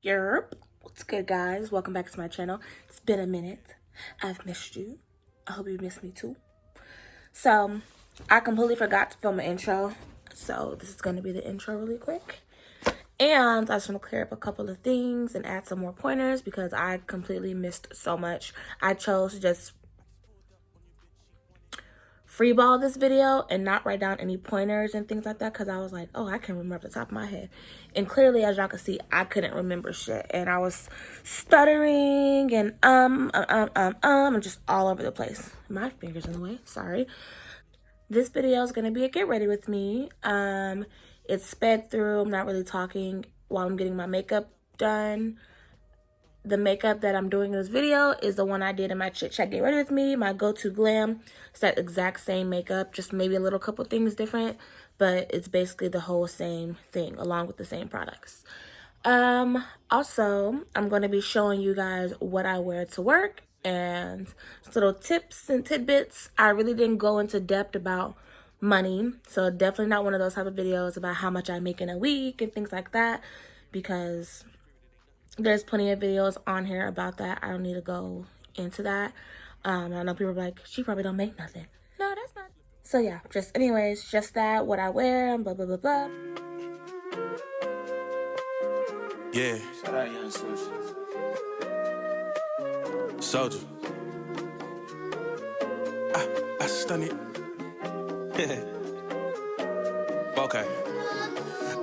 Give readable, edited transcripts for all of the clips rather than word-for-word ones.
Yurrrrrppppp. What's good, guys? Welcome back to my channel. It's been a minute. I've missed you. I hope you missed me too. So, I completely forgot to film an intro. So, this is going to be the intro really quick. And I just want to clear up a couple of things and add some more pointers because I completely missed so much. I chose to just freeball this video and not write down any pointers and things like that because I was like, oh, I can remember off the top of my head. And clearly, as y'all can see, I couldn't remember shit. And I was stuttering and and just all over the place. My finger's in the way, sorry. This video is going to be a get ready with me. It's sped through. I'm not really talking while I'm getting my makeup done. The makeup that I'm doing in this video is the one I did in my Chit Chat Get Ready With Me, my go-to glam. It's that exact same makeup, just maybe a little couple things different, but it's basically the whole same thing along with the same products. Also, I'm going to be showing you guys what I wear to work and little tips and tidbits. I really didn't go into depth about money, so definitely not one of those type of videos about how much I make in a week and things like that, because there's plenty of videos on here about that. I don't need to go into that. I know people are like, she probably don't make nothing. No, that's not. So yeah, anyways, just that, what I wear, and blah, blah, blah, blah. Yeah. Shout out Young Soldier. I stun it. Okay.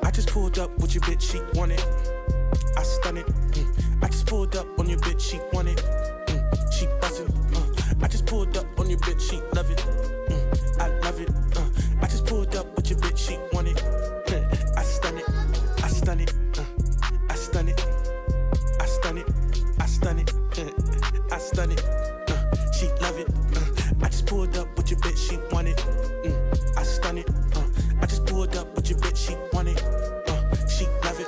I just pulled up with your bitch, she want it. I stun it. I just pulled up on your bitch, she want it. She bustin'. I just pulled up on your bitch, she love it. I love it. I just pulled up with your bitch, she want it. I stun it. I stun it. I stun it. I stun it. I stun it. I stun it. She love it. I just pulled up with your bitch, she want it. I stun it. I just pulled up with your bitch, she want it. She love it.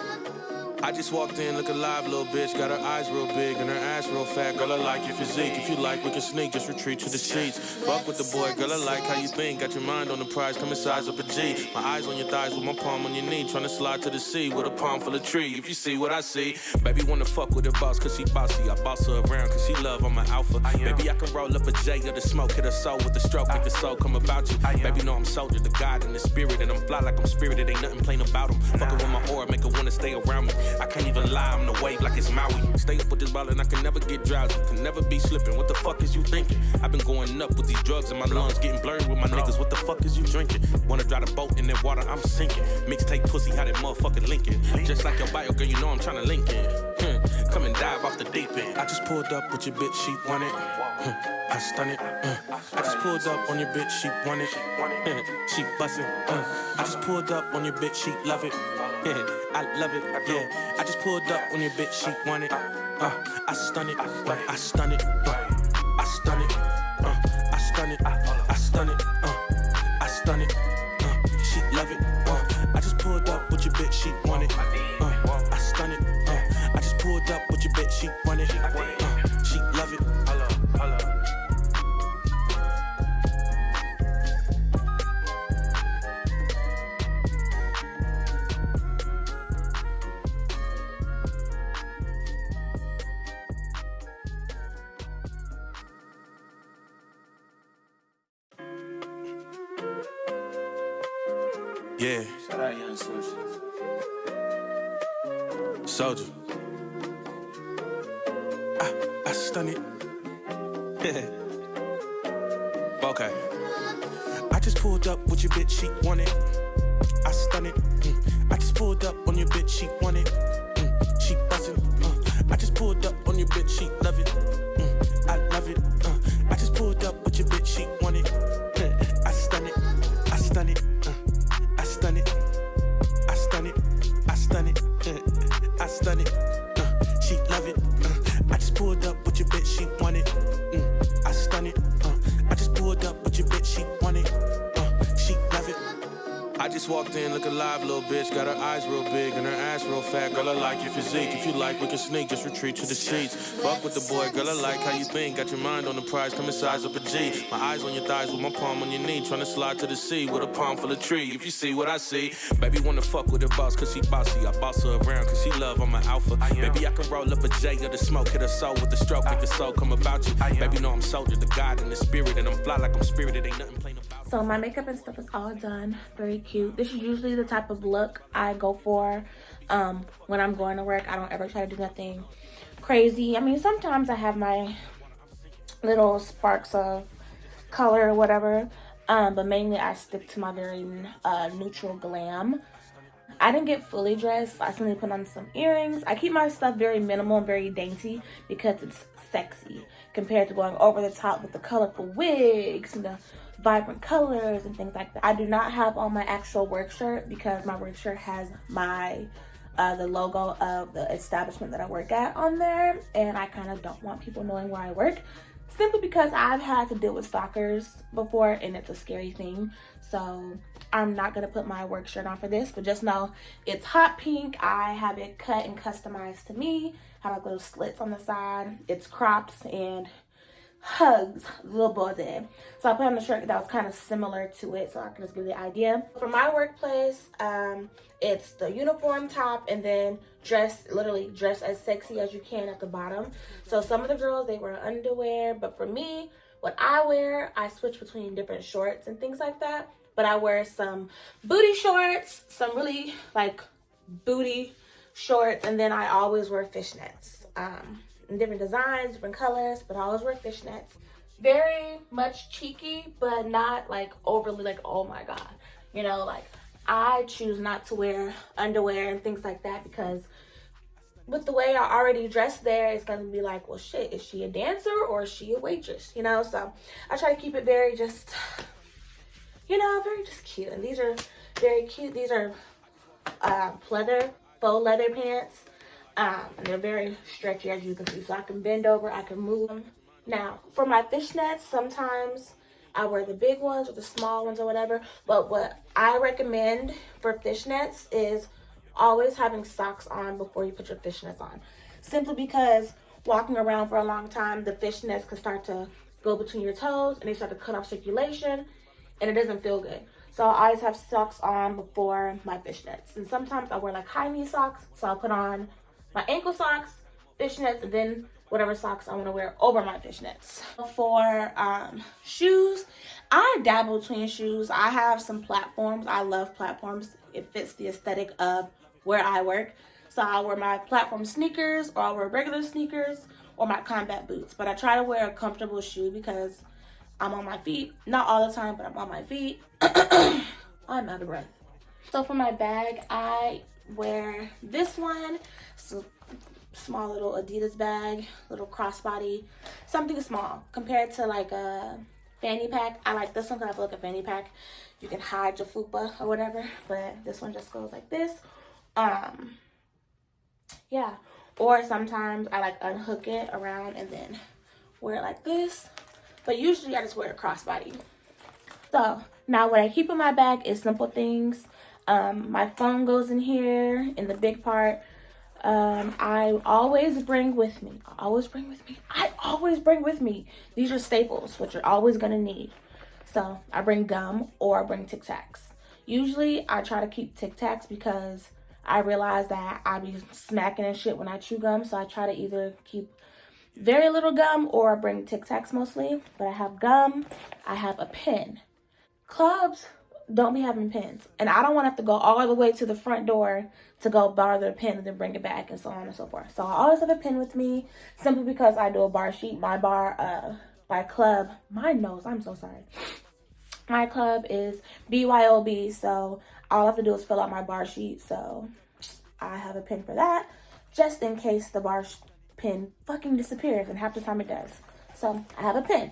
I just walked in, look alive, little bitch. Got her eyes real big and her ass real fat. Girl, I like your physique. If you like, we can sneak. Just retreat to the sheets. Fuck with the boy, girl, I like how you think. Got your mind on the prize, come and size up a G. My eyes on your thighs with my palm on your knee. Tryna slide to the sea with a palm full of tree. If you see what I see, baby wanna fuck with her boss cause she bossy. I boss her around cause she love, I'm an alpha. Baby, I can roll up a J of the smoke, hit her soul with the stroke, make the soul come about you. Baby, know I'm soldier, the God and the spirit, and I'm fly like I'm spirited. Ain't nothing plain about him. Fuckin' with my aura, make her wanna stay around me. I can't even lie, I'm the wave like it's Maui. Stay up with this ball and I can never get drowsy. Can never be slipping. What the fuck is you thinking? I've been going up with these drugs in my lungs, getting blurred with my niggas. What the fuck is you drinking? Wanna drive the boat in that water, I'm sinking. Mixtape pussy, how that motherfucking Lincoln. Just like your bio, girl, you know I'm tryna link in. Come and dive off the deep end. I just pulled up with your bitch, she want it. I stun it. I just pulled up on your bitch, she want it. She bustin'. I just pulled up on your bitch, she love it. I love it, yeah. I just pulled up on your bitch, she want it. I stun it, I stun it, I stun it, I stun it, I stun it, I stun it. She love it. I just pulled up with your bitch, she want it. I stun it. I just pulled up with your bitch, she want it. She love it. Yeah. Shout out Young Soldier. I stun it. Okay. I just pulled up with your bitch, she want it. I stun it. I just pulled up on your bitch, she want it. She bustin'. I just pulled up on your bitch, she love it. I love it. I just pulled up with your bitch, she want it. I stun it. I stun it. I stun it. I stun it. I stun it. I stun it. She love it. I just pulled up with your bitch, she want it. I stun it. I just pulled up with your bitch, she want it. She love it. I I just walked in, look alive, little bitch. Got her eyes real big and her ass real fat. Girl, I like your physique. If you like, we can sneak. Just retreat to the sheets. Fuck with the boy, girl, I like how you think. Got your mind on the prize, come and size up a G. My eyes on your thighs with my palm on your knee. Tryna slide to the sea with a palm full of tree. If you see what I see, baby wanna fuck with her boss cause she bossy. I boss her around cause she love, I'm an alpha. Baby, I can roll up a J of the smoke, hit her soul with the stroke, make the soul come about you. Baby, know I'm soldier, the God and the spirit, and I'm fly like I'm spirited, ain't nothing plain about. So my makeup and stuff is all done. Very cute. This is usually the type of look I go for when I'm going to work. I don't ever try to do nothing crazy. I mean, sometimes I have my little sparks of color or whatever, but mainly I stick to my very neutral glam. I didn't get fully dressed. I simply put on some earrings. I keep my stuff very minimal and very dainty because it's sexy compared to going over the top with the colorful wigs and the vibrant colors and things like that. I do not have on my actual work shirt because my work shirt has my the logo of the establishment that I work at on there, and I kind of don't want people knowing where I work, simply because I've had to deal with stalkers before and it's a scary thing. So I'm not gonna put my work shirt on for this, but just know it's hot pink. I have it cut and customized to me. Have like little slits on the side. It's cropped and hugs little body. So I put on the shirt that was kind of similar to it, so I can just give you the idea. For my workplace, it's the uniform top and then literally dress as sexy as you can at the bottom. So some of the girls, they wear underwear, but for me, what I wear, I switch between different shorts and things like that. But I wear some booty shorts, some really like booty shorts, and then I always wear fishnets. In different designs, different colors, but I always wear fishnets. Very much cheeky, but not like overly like, oh my God. You know, like I choose not to wear underwear and things like that because with the way I already dressed there, it's gonna be like, well shit, is she a dancer or is she a waitress? You know, so I try to keep it very just, you know, very just cute. And these are very cute. These are faux leather pants. And they're very stretchy, as you can see, so I can bend over, I can move them. Now, for my fishnets, sometimes I wear the big ones or the small ones or whatever, but what I recommend for fishnets is always having socks on before you put your fishnets on. Simply because walking around for a long time, the fishnets can start to go between your toes and they start to cut off circulation and it doesn't feel good. So I always have socks on before my fishnets. And sometimes I wear like high knee socks, so I'll put on my ankle socks, fishnets, and then whatever socks I want to wear over my fishnets. For shoes, I dabble between shoes. I have some platforms. I love platforms. It fits the aesthetic of where I work. So I'll wear my platform sneakers, or I'll wear regular sneakers, or my combat boots. But I try to wear a comfortable shoe because I'm on my feet. Not all the time, but I'm on my feet. I'm out of breath. So for my bag, I wear this one. It's a small little Adidas bag, little crossbody, something small compared to like a fanny pack. I like this one because I feel like a fanny pack, you can hide your fupa or whatever, but this one just goes like this. Yeah, or sometimes I like unhook it around and then wear it like this, but usually I just wear a crossbody. So now what I keep in my bag is simple things. My phone goes in here in the big part. I always bring with me. These are staples, which you're always gonna need. So I bring gum or I bring Tic Tacs. Usually I try to keep Tic Tacs because I realize that I be smacking and shit when I chew gum. So I try to either keep very little gum or I bring Tic Tacs mostly. But I have gum, I have a pen. Clubs don't be having pens, and I don't want to have to go all the way to the front door to go borrow their pen and then bring it back and so on and so forth. So I always have a pen with me simply because I do a bar sheet. My club, my nose, I'm so sorry. My club is BYOB, so all I have to do is fill out my bar sheet. So I have a pen for that just in case the pen fucking disappears, and half the time it does. So I have a pen.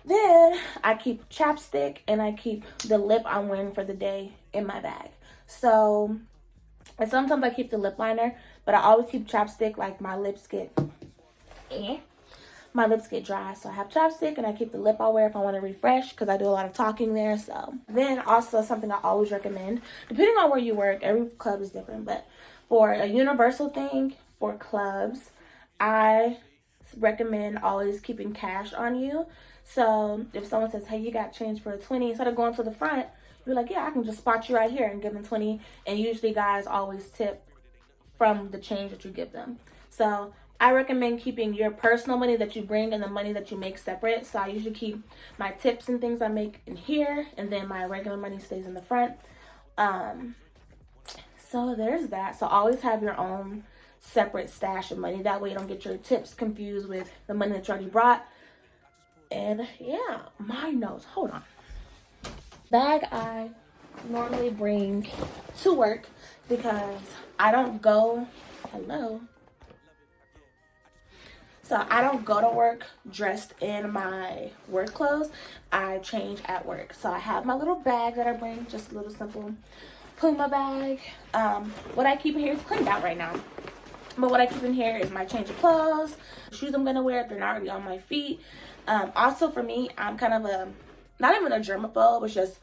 Then I keep chapstick and I keep the lip I'm wearing for the day in my bag. So, and sometimes I keep the lip liner, but I always keep chapstick, like my lips get my lips get dry. So I have chapstick, and I keep the lip I wear if I want to refresh, because I do a lot of talking there. So then also something I always recommend, depending on where you work, every club is different, but for a universal thing for clubs, I recommend always keeping cash on you. So if someone says, hey, you got change for a 20, instead of going to the front, you're like, yeah, I can just spot you right here and give them 20. And usually guys always tip from the change that you give them. So I recommend keeping your personal money that you bring and the money that you make separate. So I usually keep my tips and things I make in here, and then my regular money stays in the front. So there's that. So always have your own separate stash of money. That way you don't get your tips confused with the money that you already brought. And yeah, my nose. Hold on. Bag I normally bring to work because I don't go. Hello. So I don't go to work dressed in my work clothes. I change at work. So I have my little bag that I bring, just a little simple Puma bag. What I keep in here is cleaned out right now. But what I keep in here is my change of clothes, shoes I'm gonna wear if they're not already on my feet. Also for me, I'm kind of a, not even a germaphobe, it's just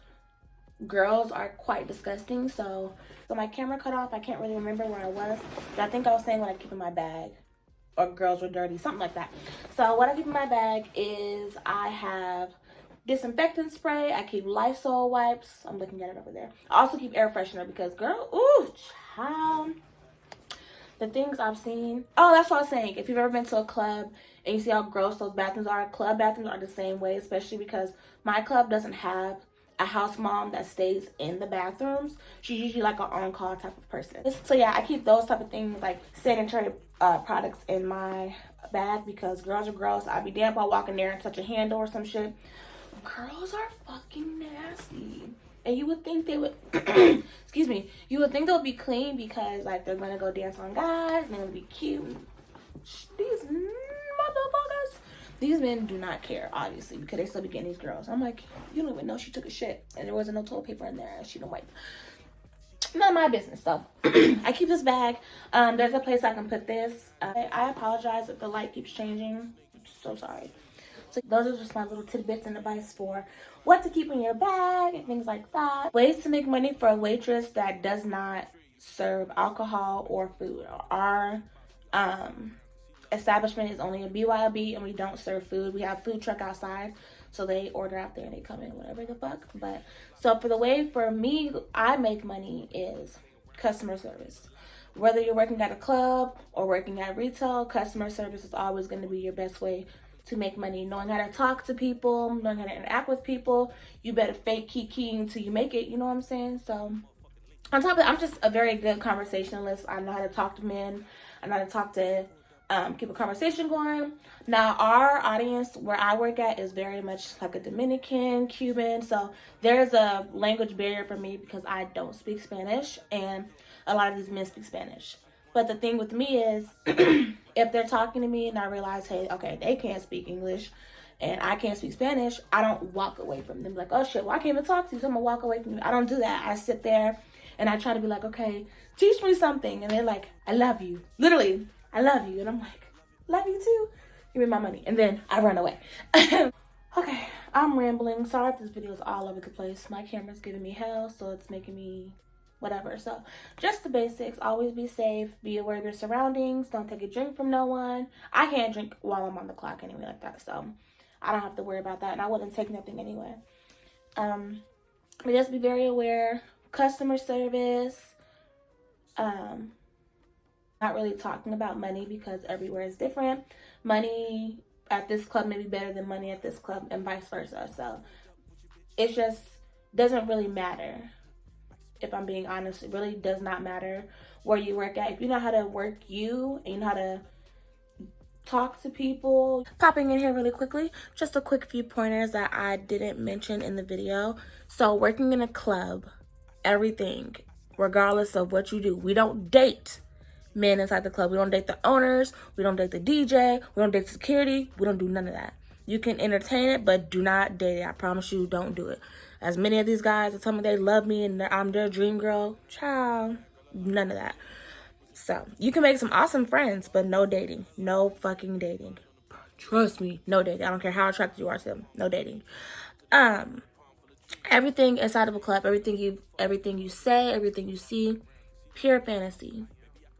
girls are quite disgusting. So my camera cut off, I can't really remember where I was. But I think I was saying what I keep in my bag, or girls were dirty, something like that. So what I keep in my bag is I have disinfectant spray, I keep Lysol wipes, I'm looking at it over there. I also keep air freshener because girl, ooh, child, the things I've seen. Oh, that's what I was saying. If you've ever been to a club and you see how gross those bathrooms are, club bathrooms are the same way, especially because my club doesn't have a house mom that stays in the bathrooms. She's usually like an on-call type of person. So yeah, I keep those type of things like sanitary products in my bag because girls are gross. I'd be damn if I walk in there and touch a handle or some shit. Girls are fucking nasty. And you would think they would, excuse me, you would think they would be clean because like they're gonna go dance on guys and they're gonna be cute. These motherfuckers, these men do not care, obviously, because they still be getting these girls. I'm like, you don't even know she took a shit and there wasn't no toilet paper in there and she don't wipe. None of my business. So I keep this bag. There's a place I can put this. I apologize if the light keeps changing. I'm so sorry. So those are just my little tidbits and advice for what to keep in your bag and things like that. Ways to make money for a waitress that does not serve alcohol or food. Our establishment is only a BYOB and we don't serve food. We have food truck outside, so they order out there and they come in whatever the fuck. But so for the way for me I make money is customer service. Whether you're working at a club or working at retail, customer service is always going to be your best way to make money. Knowing how to talk to people, knowing how to interact with people. You better fake key until you make it, you know what I'm saying? So on top of it, I'm just a very good conversationalist. I know how to talk to men. I know how to talk to keep a conversation going. Now our audience where I work at is very much like a Dominican, Cuban, so there's a language barrier for me because I don't speak Spanish and a lot of these men speak Spanish. But the thing with me is if they're talking to me and I realize, hey, okay, they can't speak English and I can't speak Spanish, I don't walk away from them like, oh shit, well I can't even talk to you, so I'm gonna walk away from you. I don't do that. I sit there and I try to be like, okay, teach me something, and they're like, I love you, literally, I love you. And I'm like, love you too, give me my money. And then I run away. Okay, I'm rambling. Sorry if this video is all over the place. My camera's giving me hell, so it's making me whatever. So just the basics. Always be safe, be aware of your surroundings, don't take a drink from no one. I can't drink while I'm on the clock anyway like that, so I don't have to worry about that, and I wouldn't take nothing anyway. But just be very aware. Customer service, not really talking about money because everywhere is different. Money at this club may be better than money at this club and vice versa. So it just doesn't really matter. If I'm being honest, it really does not matter where you work at. If you know how to work you and you know how to talk to people. Popping in here really quickly, just a quick few pointers that I didn't mention in the video. So working in a club, everything, regardless of what you do, we don't date men inside the club. We don't date the owners, we don't date the DJ, we don't date security, we don't do none of that. You can entertain it, but do not date it. I promise you, don't do it. As many of these guys that tell me they love me and I'm their dream girl, child, none of that. So you can make some awesome friends, but no dating, no fucking dating. Trust me, no dating. I don't care how attracted you are to them. No dating. Everything inside of a club, everything you say, everything you see, pure fantasy.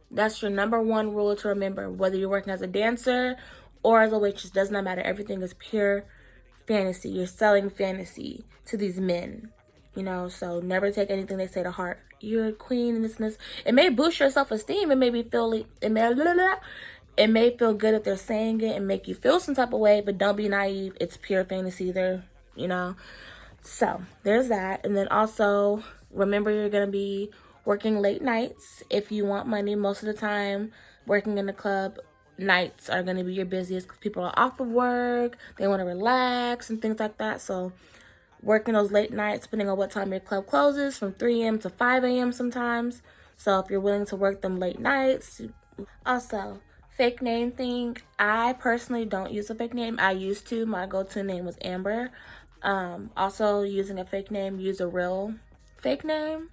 That's your number one rule to remember. Whether you're working as a dancer or as a waitress, does not matter. Everything is pure fantasy. You're selling fantasy to these men, you know, so never take anything they say to heart. You're a queen and this. It may boost your self-esteem. It may feel good if they're saying it and make you feel some type of way, but don't be naive. It's pure fantasy there, you know. So there's that. And then also remember, you're going to be working late nights if you want money. Most of the time working in the club, nights are going to be your busiest because people are off of work, they want to relax and things like that. So working those late nights, depending on what time your club closes, from 3 a.m. to 5 a.m. sometimes. So if you're willing to work them late nights. Also, fake name thing. I personally don't use a fake name. I used to. My go-to name was Amber. Also, using a fake name, use a real fake name.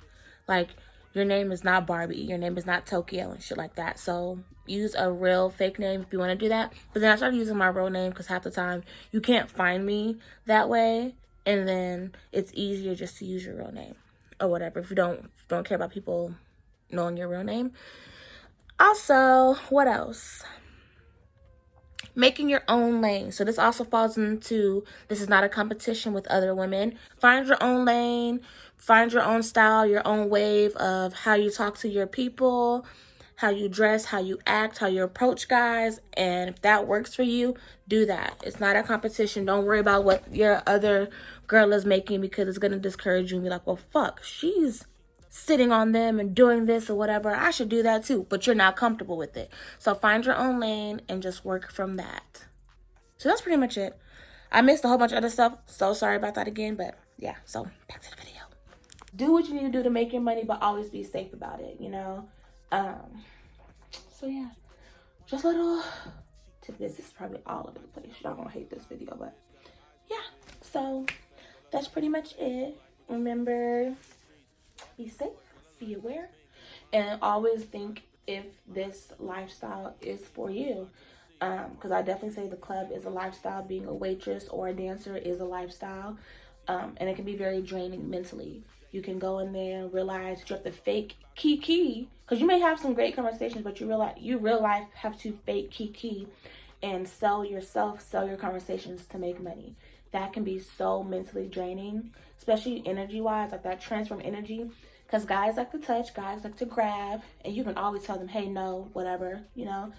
Like, your name is not Barbie, your name is not Tokyo and shit like that. So use a real fake name if you want to do that. But then I started using my real name because half the time you can't find me that way, and then it's easier just to use your real name or whatever if you don't care about people knowing your real name. Also, what else? Making your own lane. So this also falls into, this is not a competition with other women. Find your own lane, find your own style, your own wave of how you talk to your people, how you dress, how you act, how you approach guys. And if that works for you, do that. It's not a competition. Don't worry about what your other girl is making, because it's going to discourage you and be like, well, fuck, she's sitting on them and doing this or whatever. I should do that too, but you're not comfortable with it. So find your own lane and just work from that. So that's pretty much it. I missed a whole bunch of other stuff. So sorry about that again, but yeah, so back to the video. Do what you need to do to make your money, but always be safe about it, you know? So yeah, just a little tip. This is probably all over the place. Y'all gonna hate this video, but yeah. So that's pretty much it. Remember, be safe, be aware, and always think if this lifestyle is for you. Because I definitely say the club is a lifestyle. Being a waitress or a dancer is a lifestyle. And it can be very draining mentally. You can go in there and realize you have to fake kiki. Because you may have some great conversations, but you real life have to fake kiki and sell yourself, sell your conversations to make money. That can be so mentally draining, especially energy-wise, like that transform energy. Because guys like to touch, guys like to grab, and you can always tell them, hey, no, whatever, you know.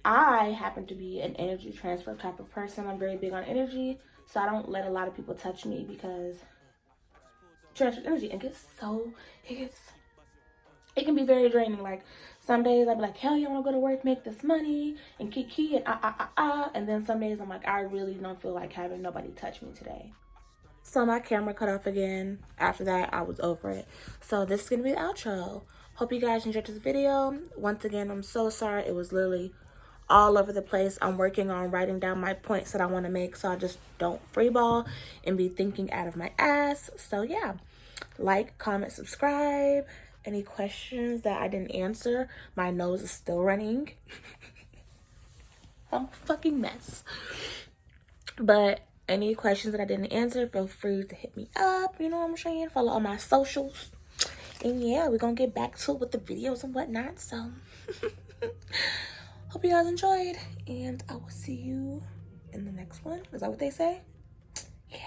I happen to be an energy transfer type of person. I'm very big on energy, so I don't let a lot of people touch me because transfer energy, and it can be very draining. Like some days I'll be like, hell yeah, I want to go to work, make this money, and kiki, and and then some days I'm like, I really don't feel like having nobody touch me today. So my camera cut off again. After that, I was over it. So this is going to be the outro. Hope you guys enjoyed this video. Once again, I'm so sorry. It was literally all over the place. I'm working on writing down my points that I want to make, so I just don't freeball and be thinking out of my ass. So yeah, like, comment, subscribe. Any questions that I didn't answer? My nose is still running. I'm a fucking mess. But any questions that I didn't answer, feel free to hit me up. You know what I'm saying? Follow all my socials. And yeah, we're going to get back to it with the videos and whatnot. So, hope you guys enjoyed. And I will see you in the next one. Is that what they say? Yeah.